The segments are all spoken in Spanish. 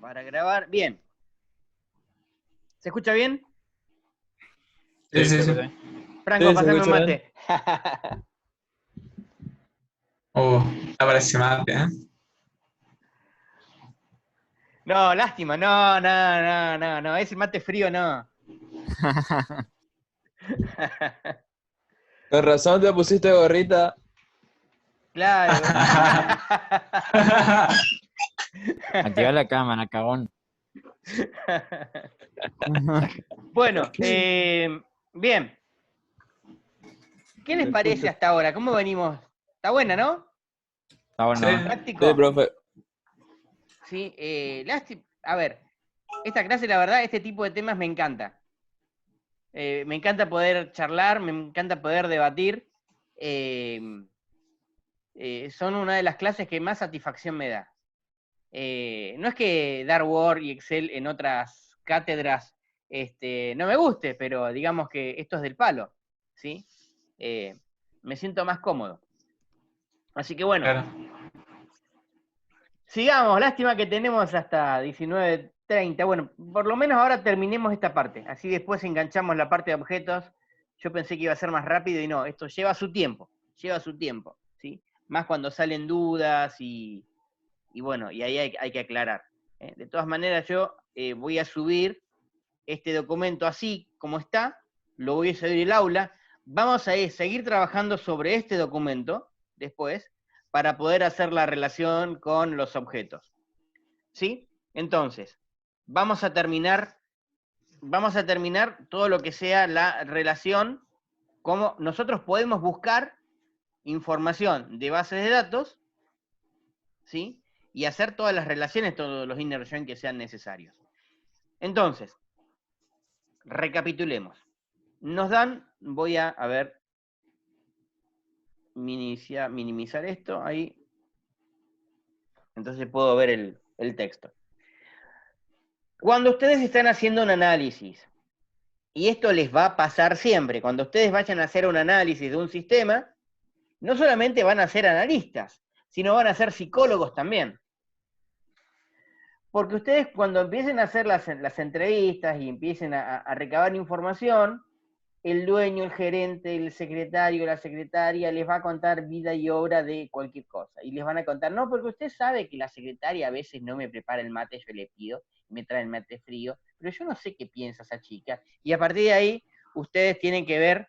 para grabar. Bien. ¿Se escucha bien? Sí. Franco, Sí, se pasame un escucha mate. Oh, aparece mate, ¿eh? No, lástima, no. Ese mate frío no. Con razón te pusiste gorrita. Claro. Activa la cámara, cagón. Bueno, bien. ¿Qué les parece hasta ahora? ¿Cómo venimos? Está buena, ¿no? Está bueno. Sí. ¿Práctico? Sí, profe. Sí, lástima. A ver, esta clase, la verdad, este tipo de temas me encanta. Me encanta poder charlar, me encanta poder debatir. Son una de las clases que más satisfacción me da. No es que dar Word y Excel en otras cátedras no me guste, pero digamos que esto es del palo, ¿sí? Me siento más cómodo. Así que bueno, Claro. sigamos. Lástima que tenemos hasta 19:30. Bueno, por lo menos ahora terminemos esta parte. Así después enganchamos la parte de objetos. Yo pensé que iba a ser más rápido y no, esto lleva su tiempo, ¿sí? Más cuando salen dudas y bueno, y ahí hay que aclarar. De todas maneras, yo voy a subir este documento así como está, lo voy a subir el aula. Vamos a seguir trabajando sobre este documento después para poder hacer la relación con los objetos. ¿Sí? Entonces, vamos a terminar todo lo que sea la relación, cómo nosotros podemos buscar información de bases de datos, ¿sí? Y hacer todas las relaciones, todos los inner join que sean necesarios. Entonces, recapitulemos. Nos dan, voy a ver, minimizar esto, ahí. Entonces puedo ver el texto. Cuando ustedes están haciendo un análisis, y esto les va a pasar siempre, cuando ustedes vayan a hacer un análisis de un sistema, no solamente van a ser analistas, sino van a ser psicólogos también. Porque ustedes cuando empiecen a hacer las entrevistas y empiecen a recabar información, el dueño, el gerente, el secretario, la secretaria les va a contar vida y obra de cualquier cosa. Y les van a contar, no, porque usted sabe que la secretaria a veces no me prepara el mate, yo le pido, me trae el mate frío, pero yo no sé qué piensa esa chica. Y a partir de ahí, ustedes tienen que ver,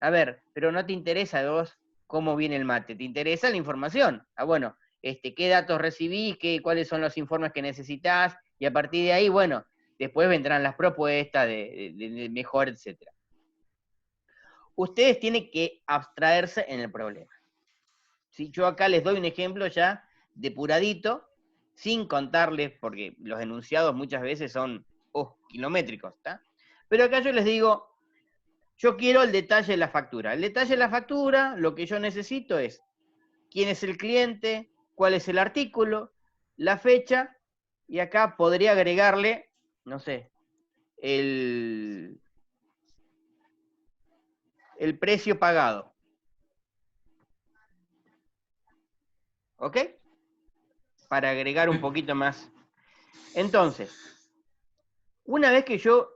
a ver, pero no te interesa a vos cómo viene el mate, te interesa la información. Ah, bueno, qué datos recibís, cuáles son los informes que necesitas, y a partir de ahí, bueno, después vendrán las propuestas de mejor, etcétera. Ustedes tienen que abstraerse en el problema. ¿Sí? Yo acá les doy un ejemplo ya depuradito, sin contarles, porque los enunciados muchas veces son kilométricos, ¿está? Pero acá yo les digo, yo quiero el detalle de la factura. El detalle de la factura, lo que yo necesito es quién es el cliente, cuál es el artículo, la fecha, y acá podría agregarle, no sé, el precio pagado. ¿Ok? Para agregar un poquito más. Entonces, una vez que yo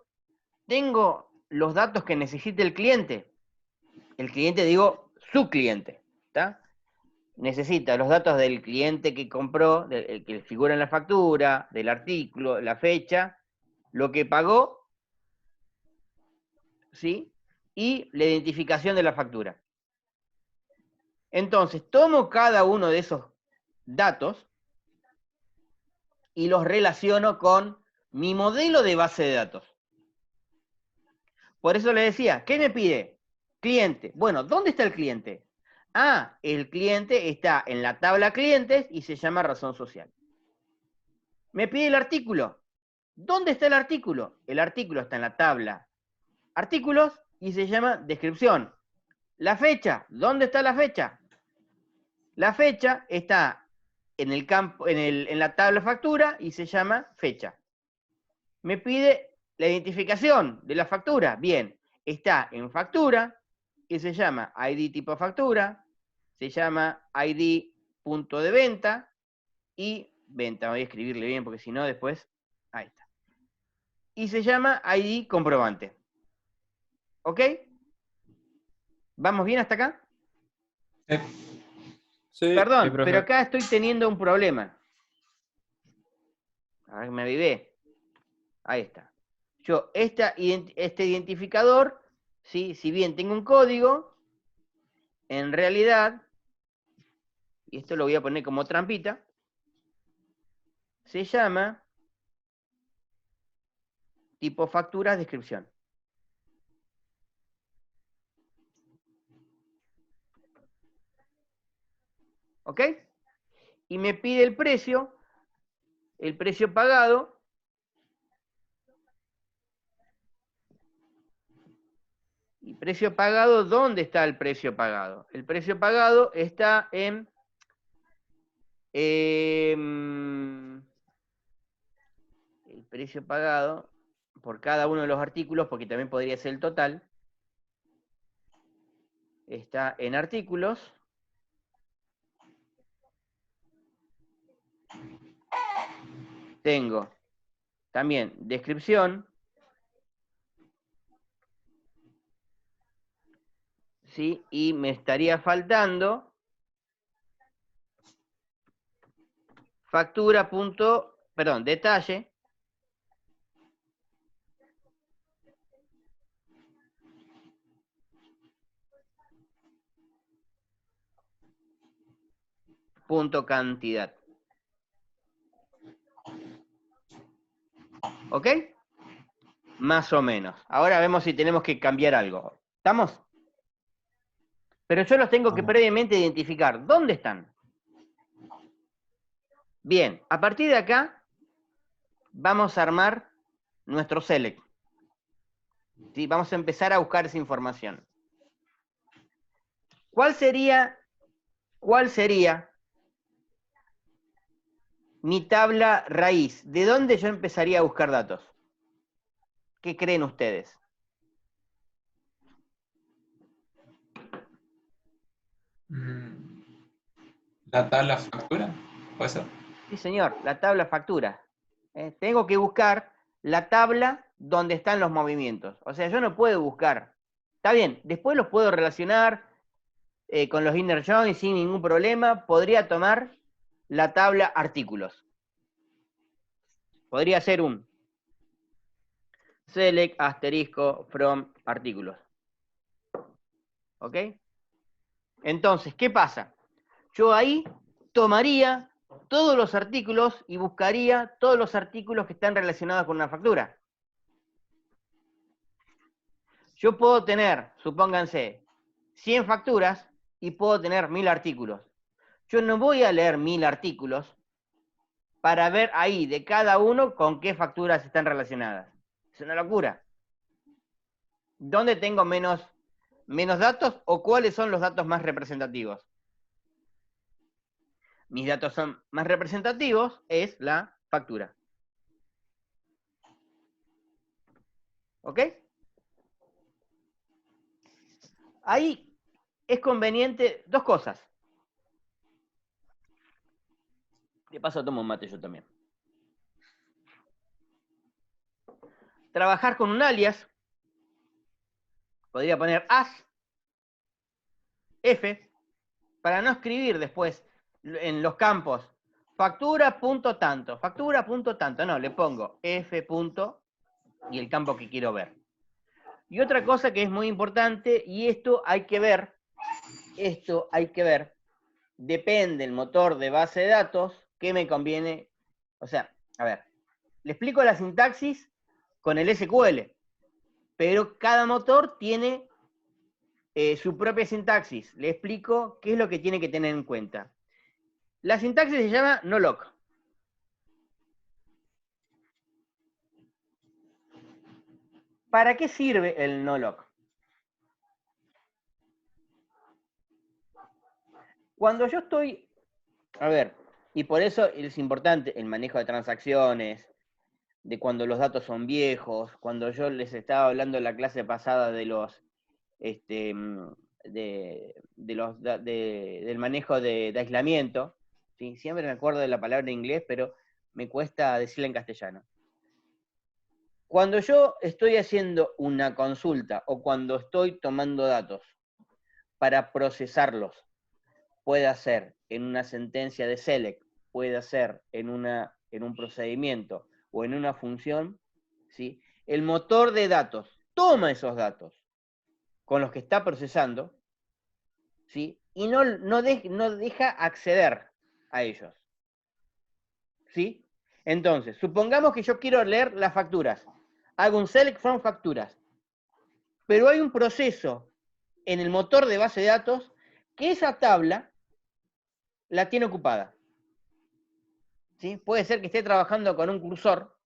tengo los datos que necesite el cliente digo, su cliente, ¿está? Necesita los datos del cliente que compró, el que figura en la factura, del artículo, la fecha, lo que pagó, ¿sí? Y la identificación de la factura. Entonces, tomo cada uno de esos datos y los relaciono con mi modelo de base de datos. Por eso le decía, ¿qué me pide? Cliente. Bueno, ¿dónde está el cliente? Ah, el cliente está en la tabla clientes y se llama razón social. Me pide el artículo. ¿Dónde está el artículo? El artículo está en la tabla artículos y se llama descripción. La fecha. ¿Dónde está la fecha? La fecha está en el campo, en la tabla factura y se llama fecha. Me pide la identificación de la factura. Bien, está en factura, que se llama ID tipo factura, se llama ID punto de venta y venta, voy a escribirle bien porque si no después, ahí está. Y se llama ID comprobante. ¿Ok? ¿Vamos bien hasta acá? Sí. Sí, Perdón, profe. pero acá estoy teniendo un problema. A ver, me avivé. Ahí está. Yo, este identificador, ¿sí? Si bien tengo un código, en realidad, y esto lo voy a poner como trampita, se llama tipo facturas descripción. ¿Ok? Y me pide el precio pagado. ¿Y precio pagado? ¿Dónde está el precio pagado? El precio pagado está en... el precio pagado por cada uno de los artículos, porque también podría ser el total, está en artículos. Tengo también descripción, ¿sí? Y me estaría faltando factura punto, perdón, detalle, punto cantidad. ¿Ok? Más o menos. Ahora vemos si tenemos que cambiar algo. ¿Estamos? Pero yo los tengo que previamente identificar. ¿Dónde están? Bien, a partir de acá vamos a armar nuestro select. ¿Sí? Vamos a empezar a buscar esa información. ¿Cuál sería mi tabla raíz? ¿De dónde yo empezaría a buscar datos? ¿Qué creen ustedes? La tabla factura, puede ser. Sí, señor, la tabla factura. Tengo que buscar la tabla donde están los movimientos. O sea, yo no puedo buscar. Está bien, después los puedo relacionar con los inner joins sin ningún problema. Podría tomar la tabla artículos. Podría ser un select asterisco from artículos. ¿Ok? Entonces, ¿qué pasa? Yo ahí tomaría todos los artículos y buscaría todos los artículos que están relacionados con una factura. Yo puedo tener, supónganse, 100 facturas y puedo tener 1000 artículos. Yo no voy a leer 1000 artículos para ver ahí de cada uno con qué facturas están relacionadas. Es una locura. ¿Dónde tengo menos datos o cuáles son los datos más representativos? Mis datos son más representativos, es la factura. ¿Ok? Ahí es conveniente dos cosas. De paso tomo un mate yo también. Trabajar con un alias. Podría poner as F para no escribir después en los campos factura punto tanto, no, le pongo F punto y el campo que quiero ver. Y otra cosa que es muy importante, y esto hay que ver, depende del motor de base de datos, qué me conviene. O sea, a ver, le explico la sintaxis con el SQL, pero cada motor tiene su propia sintaxis. Le explico qué es lo que tiene que tener en cuenta. La sintaxis se llama no-lock. ¿Para qué sirve el no-lock? Cuando yo estoy, a ver, y por eso es importante el manejo de transacciones, de cuando los datos son viejos, cuando yo les estaba hablando en la clase pasada de los, del manejo de aislamiento, ¿sí? Siempre me acuerdo de la palabra en inglés, pero me cuesta decirla en castellano. Cuando yo estoy haciendo una consulta o cuando estoy tomando datos para procesarlos, puede ser en una sentencia de select, puede ser en un procedimiento o en una función, ¿sí? El motor de datos toma esos datos con los que está procesando, ¿sí? Y no deja acceder a ellos, ¿sí? Entonces, supongamos que yo quiero leer las facturas. Hago un select from facturas. Pero hay un proceso en el motor de base de datos que esa tabla la tiene ocupada. ¿Sí? Puede ser que esté trabajando con un cursor.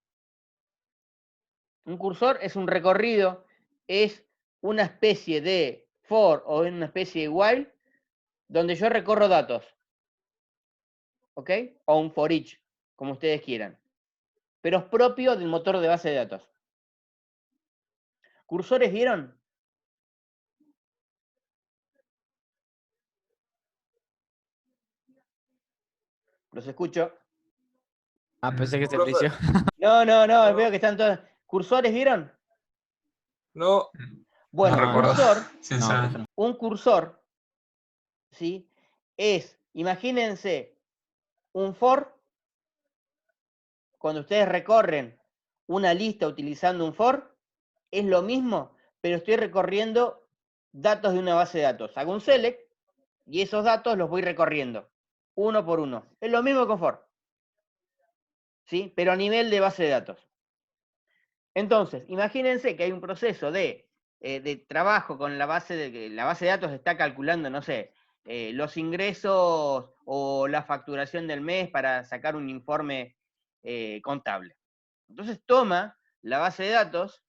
Un cursor es un recorrido, es una especie de for o una especie de while donde yo recorro datos. ¿Ok? O un for each, como ustedes quieran. Pero es propio del motor de base de datos. ¿Cursores vieron? Los escucho. Ah, pensé que se Profe, frició. No, no, veo que están todos. ¿Cursores vieron? no, No Bueno, recuerdo, cursor, No, sinceramente. profe, no. un cursor, ¿sí? Imagínense, un for, cuando ustedes recorren una lista utilizando un for, es lo mismo, pero estoy recorriendo datos de una base de datos. Hago un select y esos datos los voy recorriendo, uno por uno. Es lo mismo con for, ¿sí? Pero a nivel de base de datos. Entonces, imagínense que hay un proceso de trabajo con la base de datos está calculando, no sé, los ingresos o la facturación del mes para sacar un informe contable. Entonces toma la base de datos,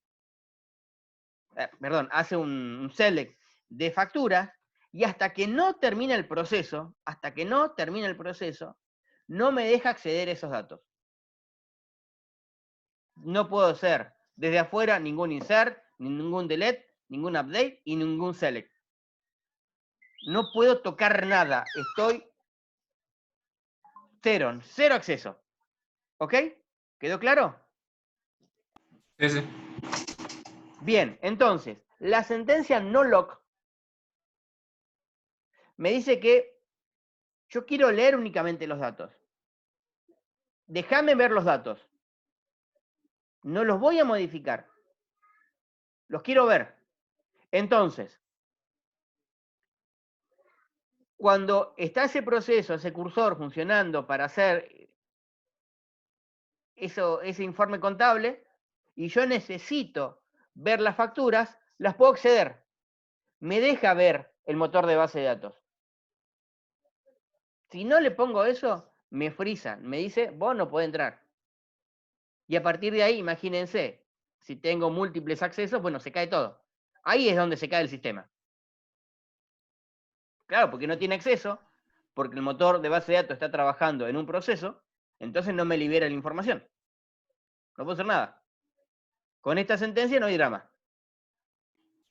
hace un select de facturas y hasta que no termina el proceso, no me deja acceder a esos datos. No puedo hacer desde afuera ningún insert, ningún delete, ningún update y ningún select. No puedo tocar nada. Estoy cero acceso. ¿Ok? ¿Quedó claro? Sí, sí. Bien, entonces, la sentencia no lock me dice que yo quiero leer únicamente los datos. Déjame ver los datos. No los voy a modificar. Los quiero ver. Entonces, cuando está ese proceso, ese cursor funcionando para hacer ese informe contable, y yo necesito ver las facturas, las puedo acceder. Me deja ver el motor de base de datos. Si no le pongo eso, me frisan. Me dice, vos no podés entrar. Y a partir de ahí, imagínense, si tengo múltiples accesos, bueno, se cae todo. Ahí es donde se cae el sistema. Claro, porque no tiene acceso, porque el motor de base de datos está trabajando en un proceso, entonces no me libera la información. No puedo hacer nada. Con esta sentencia no hay drama.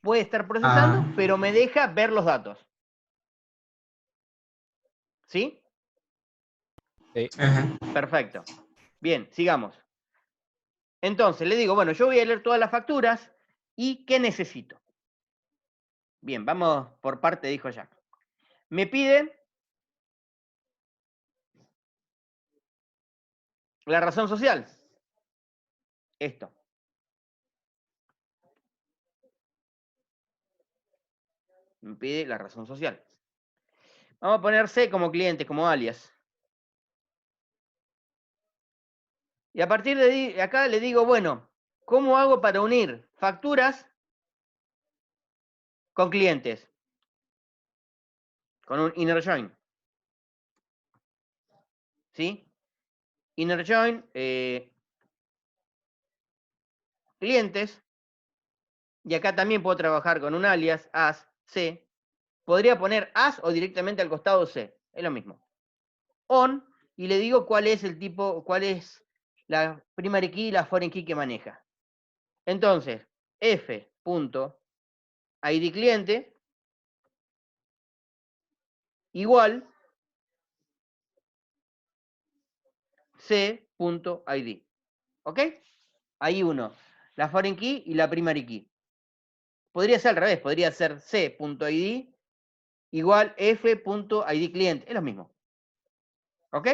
Puede estar procesando, Ah, pero me deja ver los datos. ¿Sí? Sí. ajá. Perfecto. Bien, sigamos. Entonces, le digo, bueno, yo voy a leer todas las facturas y ¿qué necesito? Bien, vamos por parte, dijo Jack. Me pide la razón social. Esto. Me pide la razón social. Vamos a poner C como cliente, como alias. Y a partir de acá le digo, bueno, ¿cómo hago para unir facturas con clientes? Con un inner join. ¿Sí? Inner join, clientes. Y acá también puedo trabajar con un alias, as, C. Podría poner as o directamente al costado C. Es lo mismo. On, y le digo cuál es el tipo, cuál es la primary key y la foreign key que maneja. Entonces, f.id cliente igual c.id. ¿Ok? Ahí uno. La foreign key y la primary key. Podría ser al revés, podría ser c.id igual f.id cliente. Es lo mismo. ¿Ok?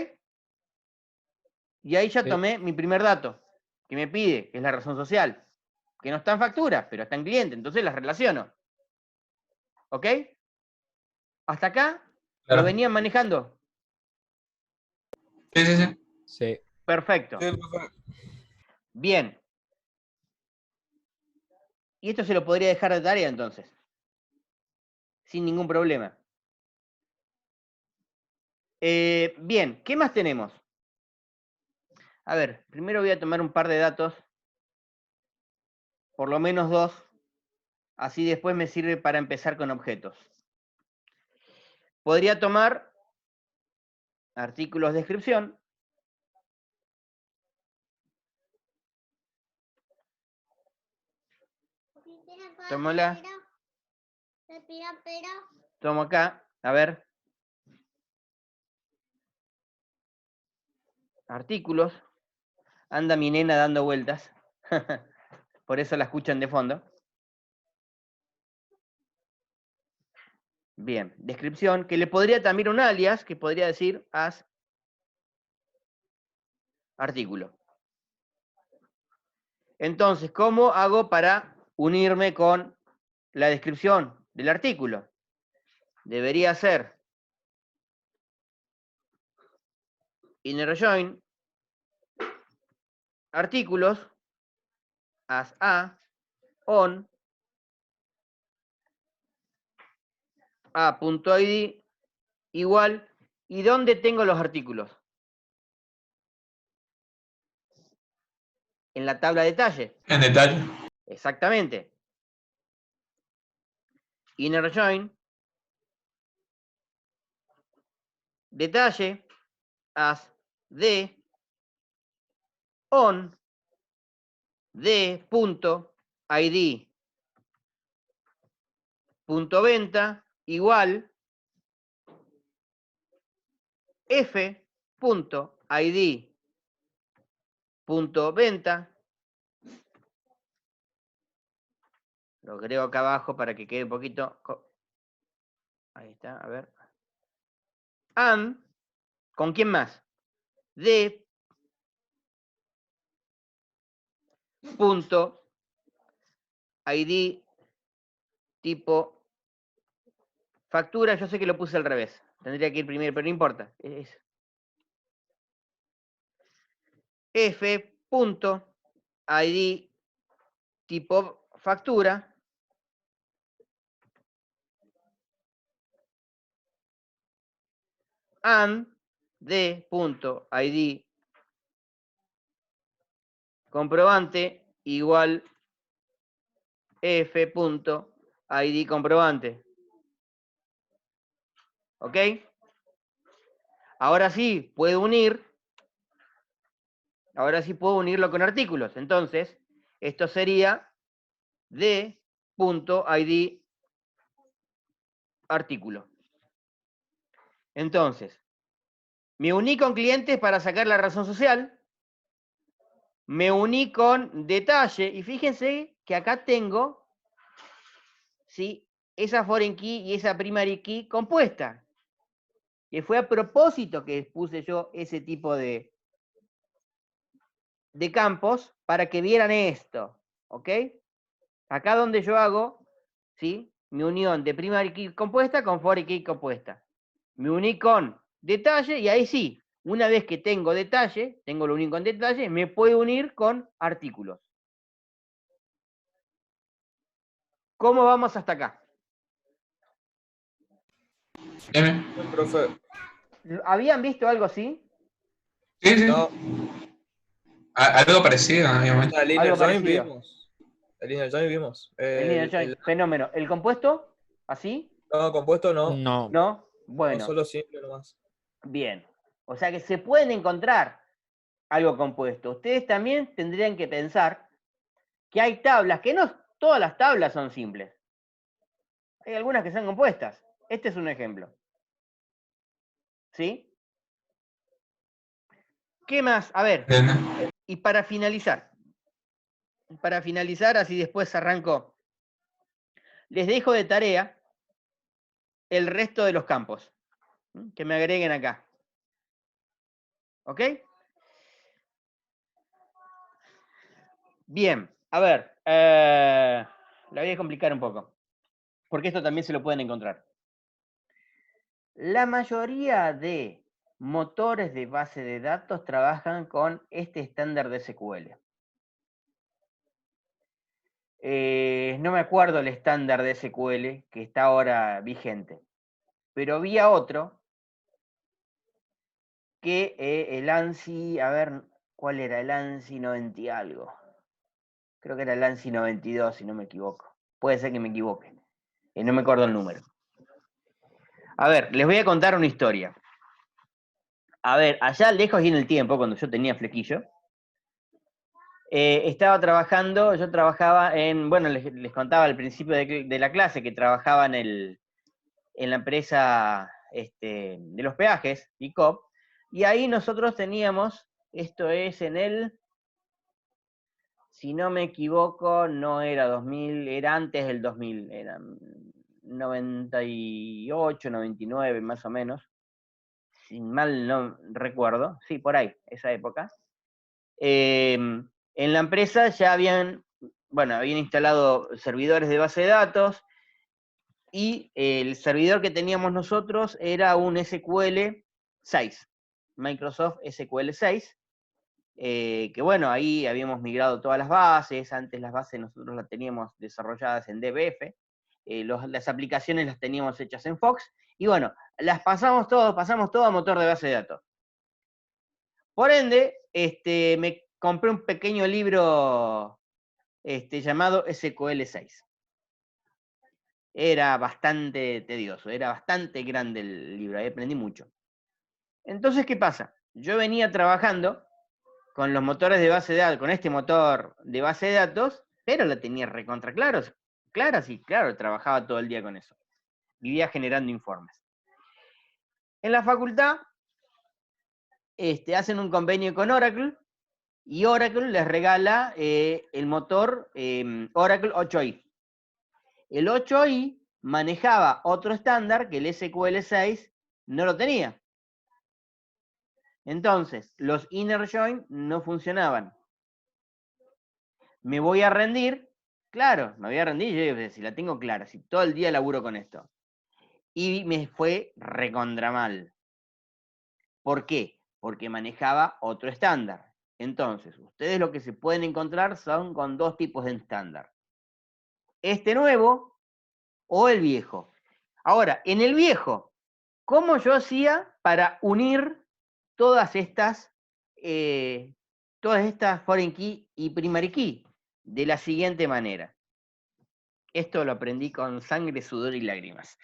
Y ahí ya Sí. tomé mi primer dato, que me pide, que es la razón social, que no está en factura, pero está en cliente, entonces las relaciono. ¿Ok? ¿Hasta acá? ¿Lo Claro. venían manejando? Sí, sí, sí. Sí. Perfecto. Sí, profe. Bien. Y esto se lo podría dejar de tarea entonces. Sin ningún problema. Bien, ¿qué más tenemos? A ver, primero voy a tomar un par de datos. Por lo menos dos. Así después me sirve para empezar con objetos. Podría tomar artículos de descripción. Tómala. Tomo acá, a ver. Artículos. Anda mi nena dando vueltas. Por eso la escuchan de fondo. Bien, descripción, que le podría también un alias, que podría decir as artículo. Entonces, ¿cómo hago para unirme con la descripción del artículo? Debería ser inner join artículos as a on a.id igual. ¿Y dónde tengo los artículos? En la tabla de detalle. En detalle. Exactamente. Inner join detalle as de on de.id punto venta igual f.id punto venta. Lo agrego acá abajo para que quede un poquito. Ahí está, a ver. And, ¿con quién más? De punto id tipo factura. Yo sé que lo puse al revés. Tendría que ir primero, pero no importa. Es f.id tipo factura. And d.id comprobante igual f.id comprobante. ¿Ok? Ahora sí puedo unir. Ahora sí puedo unirlo con artículos. Entonces, esto sería d.id artículo. Entonces, me uní con clientes para sacar la razón social. Me uní con detalle. Y fíjense que acá tengo, ¿sí?, esa foreign key y esa primary key compuesta. Que fue a propósito que puse yo ese tipo de campos para que vieran esto. ¿Ok? Acá donde yo hago, ¿sí?, mi unión de primary key compuesta con foreign key compuesta. Me uní con detalle y ahí sí, una vez que tengo detalle, tengo lo uní con detalle, me puedo unir con artículos. ¿Cómo vamos hasta acá? Bien. Bien, profe. ¿Habían visto algo así? Sí, sí. No, Algo parecido, obviamente. la línea Algo join parecido. vimos. La línea join vimos. El linear join, fenómeno. ¿El compuesto? ¿Así? No, compuesto no. No. ¿No? No, Bueno, solo simple nomás. bien. O sea que se pueden encontrar algo compuesto. Ustedes también tendrían que pensar que hay tablas, que no todas las tablas son simples. Hay algunas que son compuestas. Este es un ejemplo. ¿Sí? ¿Qué más? A ver, Bien. y para finalizar, así después arranco, les dejo de tarea el resto de los campos, que me agreguen acá. ¿Ok? Bien, a ver, la voy a complicar un poco, porque esto también se lo pueden encontrar. La mayoría de motores de base de datos trabajan con este estándar de SQL. No me acuerdo el estándar de SQL que está ahora vigente, pero había otro que el ANSI, a ver, ¿cuál era? El ANSI 90 y algo. Creo que era el ANSI 92, si no me equivoco. Puede ser que me equivoque. No me acuerdo el número. A ver, les voy a contar una historia. A ver, allá lejos y en el tiempo, cuando yo tenía flequillo, estaba trabajando, yo trabajaba en, bueno, les contaba al principio de la clase que trabajaba en la empresa de los peajes, ICOP, y ahí nosotros teníamos, esto es en el, si no me equivoco, no era 2000, era antes del 2000, era 98, 99 más o menos, si mal no recuerdo, sí, por ahí, esa época. En la empresa ya habían instalado servidores de base de datos, y el servidor que teníamos nosotros era un SQL 6, Microsoft SQL 6, que bueno, ahí habíamos migrado todas las bases. Antes las bases nosotros las teníamos desarrolladas en DBF, las aplicaciones las teníamos hechas en Fox, y bueno, pasamos todo a motor de base de datos. Por ende, me compré un pequeño libro llamado SQL 6. Era bastante tedioso, era bastante grande el libro, ahí aprendí mucho. Entonces, ¿qué pasa? Yo venía trabajando con los motores de base de datos, con este motor de base de datos, pero lo tenía recontra claras, y claro, trabajaba todo el día con eso. Vivía generando informes. En la facultad, hacen un convenio con Oracle, y Oracle les regala el motor Oracle 8i. El 8i manejaba otro estándar que el SQL 6 no lo tenía. Entonces, los inner join no funcionaban. Me voy a rendir, claro, me voy a rendir, yo digo, si la tengo clara, si todo el día laburo con esto. Y me fue recontra mal. ¿Por qué? Porque manejaba otro estándar. Entonces, ustedes lo que se pueden encontrar son con dos tipos de estándar. Este nuevo o el viejo. Ahora, en el viejo, ¿cómo yo hacía para unir todas estas foreign key y primary key? De la siguiente manera. Esto lo aprendí con sangre, sudor y lágrimas.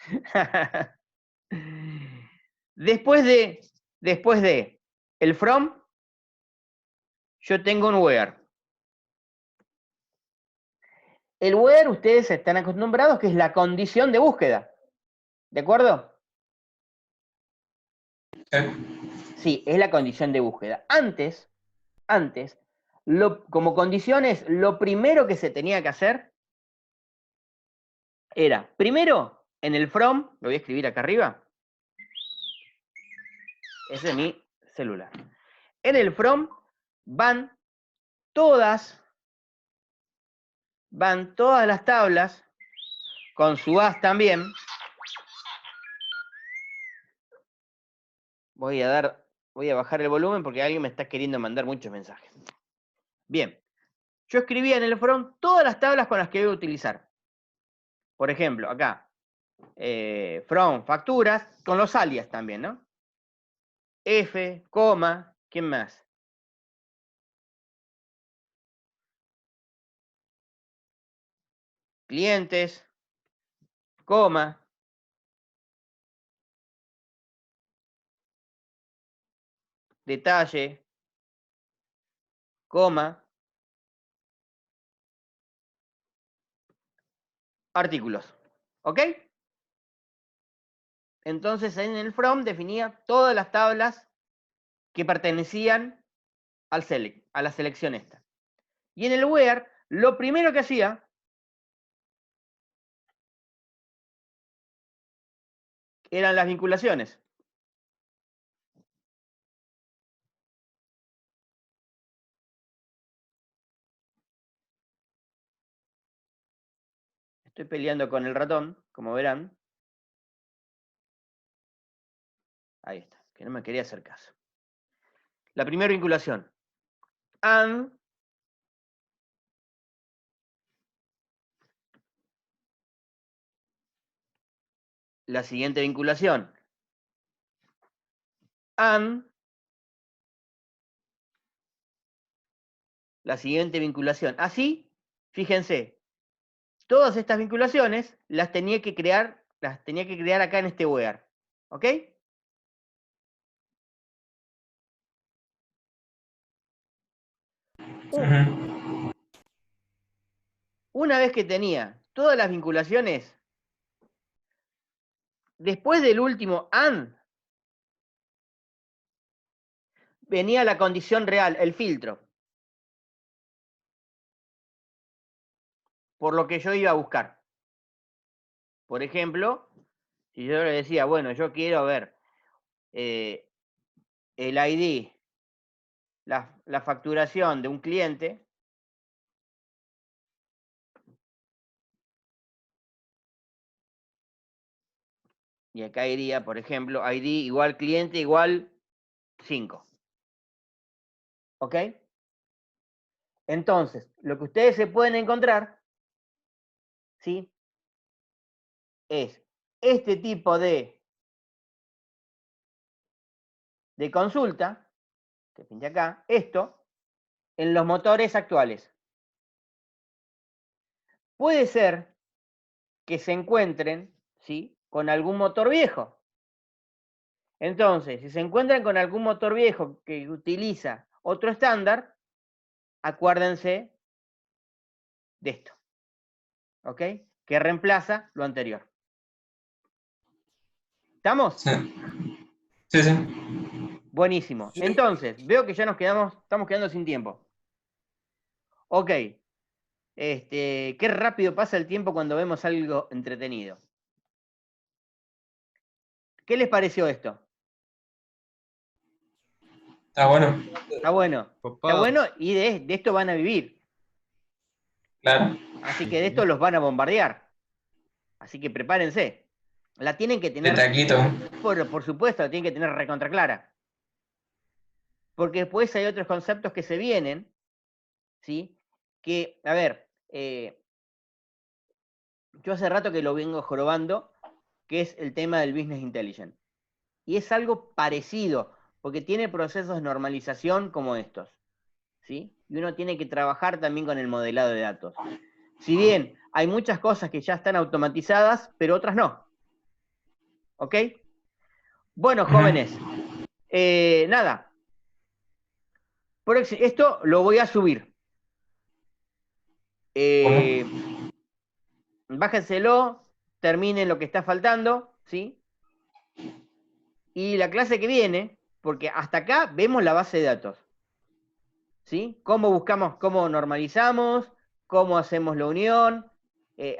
Después de el from, yo tengo un where. El where ustedes están acostumbrados que es la condición de búsqueda. ¿De acuerdo? Sí, es la condición de búsqueda. Antes, como condiciones, lo primero que se tenía que hacer era, primero, en el from, lo voy a escribir acá arriba. Ese es mi celular. En el from van todas las tablas, con su as también. Voy a bajar el volumen porque alguien me está queriendo mandar muchos mensajes. Bien, yo escribía en el from todas las tablas con las que voy a utilizar. Por ejemplo, acá, from, facturas, con los alias también, ¿no? F, coma, ¿quién más? Clientes, coma, detalle, coma, artículos. ¿Ok? Entonces en el from definía todas las tablas que pertenecían a la selección esta. Y en el where, lo primero que hacía eran las vinculaciones. Estoy peleando con el ratón, como verán. Ahí está, que no me quería hacer caso. La primera vinculación. And la siguiente vinculación. And la siguiente vinculación. Así, fíjense, todas estas vinculaciones las tenía que crear acá en este where. ¿Ok? Ujú. Una vez que tenía todas las vinculaciones, después del último and, venía la condición real, el filtro. Por lo que yo iba a buscar. Por ejemplo, si yo le decía, bueno, yo quiero ver el ID, la facturación de un cliente, y acá iría, por ejemplo, ID igual cliente igual 5. ¿Ok? Entonces, lo que ustedes se pueden encontrar, ¿sí? Es este tipo de consulta, que pinche acá, esto, en los motores actuales. Puede ser que se encuentren, ¿sí?, con algún motor viejo. Entonces, si se encuentran con algún motor viejo que utiliza otro estándar, acuérdense de esto, ¿ok? Que reemplaza lo anterior. ¿Estamos? Sí. Sí, sí. Buenísimo. Entonces, veo que ya estamos quedando sin tiempo. Ok. Qué rápido pasa el tiempo cuando vemos algo entretenido. ¿Qué les pareció esto? Está bueno. Está bueno. Está Copado. bueno y de esto van a vivir. Claro. Así que de esto los van a bombardear. Así que prepárense. La tienen que De tener, taquito. por supuesto, la tienen que tener recontra clara. Porque después hay otros conceptos que se vienen, ¿sí? Que, a ver, yo hace rato que lo vengo jorobando, que es el tema del Business Intelligence. Y es algo parecido, porque tiene procesos de normalización como estos, ¿sí? Y uno tiene que trabajar también con el modelado de datos. Si bien hay muchas cosas que ya están automatizadas, pero otras no. ¿Ok? Bueno, jóvenes, nada. Esto lo voy a subir. Bájenselo, terminen lo que está faltando, ¿sí? Y la clase que viene, porque hasta acá vemos la base de datos, ¿sí? Cómo buscamos, cómo normalizamos, cómo hacemos la unión.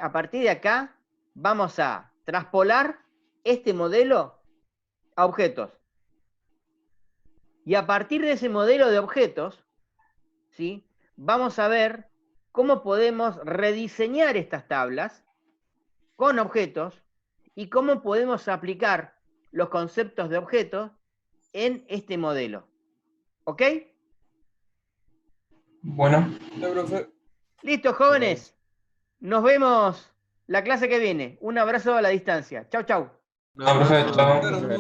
A partir de acá vamos a traspolar este modelo a objetos. Y a partir de ese modelo de objetos, ¿sí?, vamos a ver cómo podemos rediseñar estas tablas con objetos y cómo podemos aplicar los conceptos de objetos en este modelo. ¿Ok? Bueno. Ya, profe. Listo, jóvenes. Nos vemos la clase que viene. Un abrazo a la distancia. Chau, chau. No, perfecto. Claro,